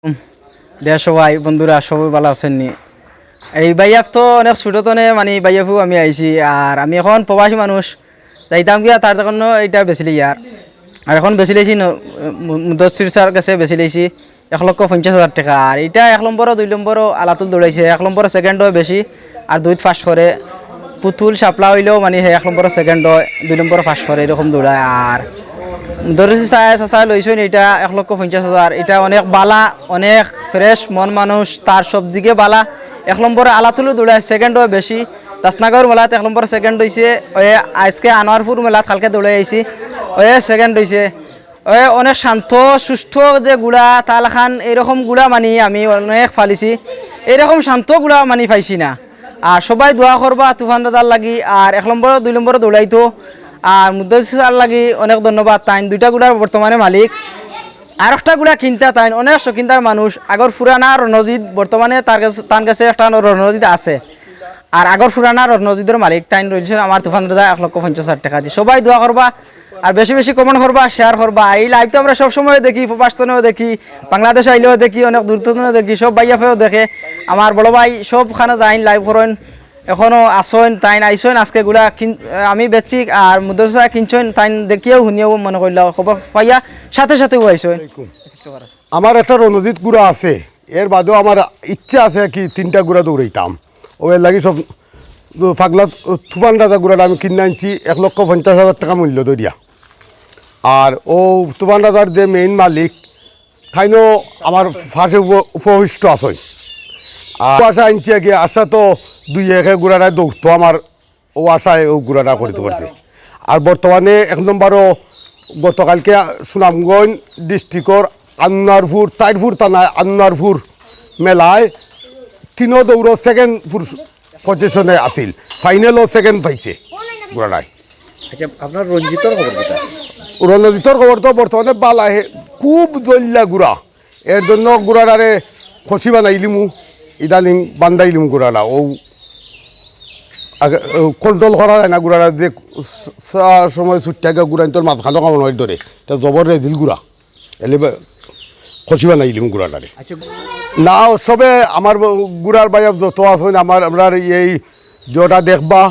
দেশ সবাই বন্ধুরা সবাই ভালো আছেন নি। এই বাইয়াফ তো অনেক ছোটতনে মানে বাইয়াফু আমি আইছি আর আমি এখন প্রবাসী মানুষ যাইতাম গিয়া তার জন্য এটা বেশি ইয়ার আর এখন বেশি লেছি মুদসির স্যার কাছে বেশি লেছি 1,50,000 টাকা। আর এটা 1 নম্বরও 2 নম্বরও আলাতুল দৌড়াইছে, 1 নম্বর সেকেন্ডও বেশি আর 2 ফার্স্ট করে। পুতুল সাপলা হইলেও মানে 1 নম্বর সেকেন্ড হয়, 2 নম্বর ফার্স্ট করে, এরকম দৌড়ায়। আর ধরেছি চাষা লইছেন এটা 1,50,000, এটা অনেক বালা, অনেক ফ্রেশ মন মানুষ, তার সব দিকে বালা। 1 নম্বরে আলাতুলও দৌড়ায়, সেকেন্ডও বেশি। দাসনাগর মেলাত 1 নম্বর সেকেন্ড হয়েছে, ওয়ে আজকে আনোয়ারপুর মেলাত কালকে দৌড়াই আইছি, ওয়ে সেকেন্ড হয়েছে। ওয়ে অনেক শান্ত সুস্থ যে গুড়া তালখান এরকম গুড়া মানি আমি অনেক ফালিছি, এরকম শান্ত গুড়া মানি পাইছি না। আর সবাই দোয়া করবা তুফান দাদার লাগি। আর 1 নম্বর 2 নম্বর দৌড়াইতো। আর মুদ্দার লাগি অনেক ধন্যবাদ, তাইন 2টা গুড়ার বর্তমানে মালিক। আর একটা গুড়া কিনতা তাইন অনেক শৌখিনতার মানুষ। আগর পুরানা রণজিৎ বর্তমানে তার কাছে একটা রণজিৎ আছে। আর আগর পুরানা রণজিতের মালিক তাইন রয়েছে আমার তুফান দাদা 1,50,000 টাকা দিয়ে। সবাই দোয়া করবা আর বেশি বেশি কমেন্ট করবা, শেয়ার করবা। এই লাইভ তো আমরা সবসময় দেখি, প্রবাসতনেও দেখি, বাংলাদেশ আইলেও দেখি, অনেক দূরতনেও দেখি, সব বাইয়াফেও দেখে। আমার বড় ভাই সবখানে যাইন লাইভ করেন, এখনও আসেন তাইন আইসেন আজকে গুলা আমি বেচি। আর মুদ্রা কিনছেন তাইন দেখিয়েও শুনিয়েও মনে করল খবর পাইয়া সাথে সাথেও আইসেন। আমার একটা রণজিৎ গুড়া আছে, এর বাদেও আমার ইচ্ছা আছে কি 3টা গুড়া দৌড়াইতাম। ও এর লাগি সব ফাগলা তুফান রাজা গুড়াটা আমি কিনে আনছি 1,50,000 টাকা মূল্য দরিয়া। আর ও তুফান রাজার যে মেইন মালিক তাইনও আমার ফাঁসে উপবিষ্ট আছে। আর আশা আনছি কি আশা তো 2-1 গুড়াটায় দৌড়তো আমার, ও আশায় ও গুড়াটা করতে পারছে। আর বর্তমানে 1 নম্বরও গতকালকে সুনামগঞ্জ ডিস্ট্রিক্টর আনোয়ারপুর তাইরপুর থানায় আনোয়ারপুর মেলায় 3 দৌড় সেকেন্ড পজিশনে আসিল, ফাইনালও সেকেন্ড পাইছে গুড়াটায়। আচ্ছা, আপনার রঞ্জিতর খবর কোথা? রণজিতর খবর তো বর্তমানে বালা, খুব জল্লা গুড়া। এর জন্য গুড়াটারে খসি বানাইলিমু, ইদানিং বান্ধাইলিমু গুড়াটা। ও কন্ট্রোল করা যায় না গুড়াটা, যে সময় ছুট্টাকে গুড়াই তোর মাঝখানো কামানোর ধরে এটা জবর রেজিল গুড়া, এলে খসি বানাইলিমু গুড়াটারে। না সবে আমার গুড়ার বাইব যত আছেন আমার আপনার এই যেটা দেখবা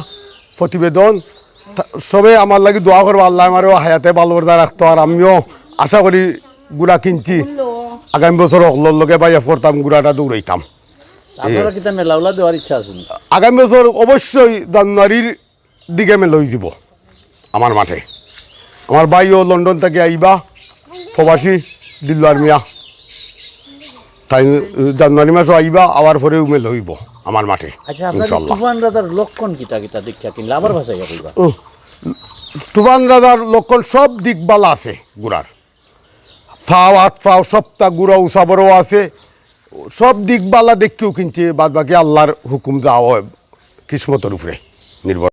প্রতিবেদন, সবে আমার লাগি দোয়া করবো আল্লাহ আমারও হায়াতে ভালোবাসা রাখতো। আর আমিও আশা করি গুড়া কিনছি আগামী বছর লগে বাইয়া করতাম, গুড়াটা দৌড়াইতাম। আপনারা কি মেলাউলা দেওয়ার ইচ্ছা আছে? আগামী বছর অবশ্যই জানুয়ারির দিকে মেল হয়ে যাব আমার মাঠে। আমার ভাইও লন্ডন থেকে আইবা, প্রবাসী দিল্লার মিয়া, তাই জানুয়ারি মাসও আইবা, আবার পরেও মেল হইব আমার মাঠে। আচ্ছা, আপনার তুফান রাজার লক্ষণ কিতা কিতা দীক্ষা কিনলে আবার ভাষায় কইবা? তুফান রাজার লক্ষণ সব দিক বালা আছে গুড়ার, ফাও হাত ফাও সপ্তাহ গুড়া উসাবরও আছে, সব দিক বালা দেখেও কিনছে। বাদ বাকি আল্লাহর হুকুম যাওয়া হয় কিসমতের উপরে নির্ভর।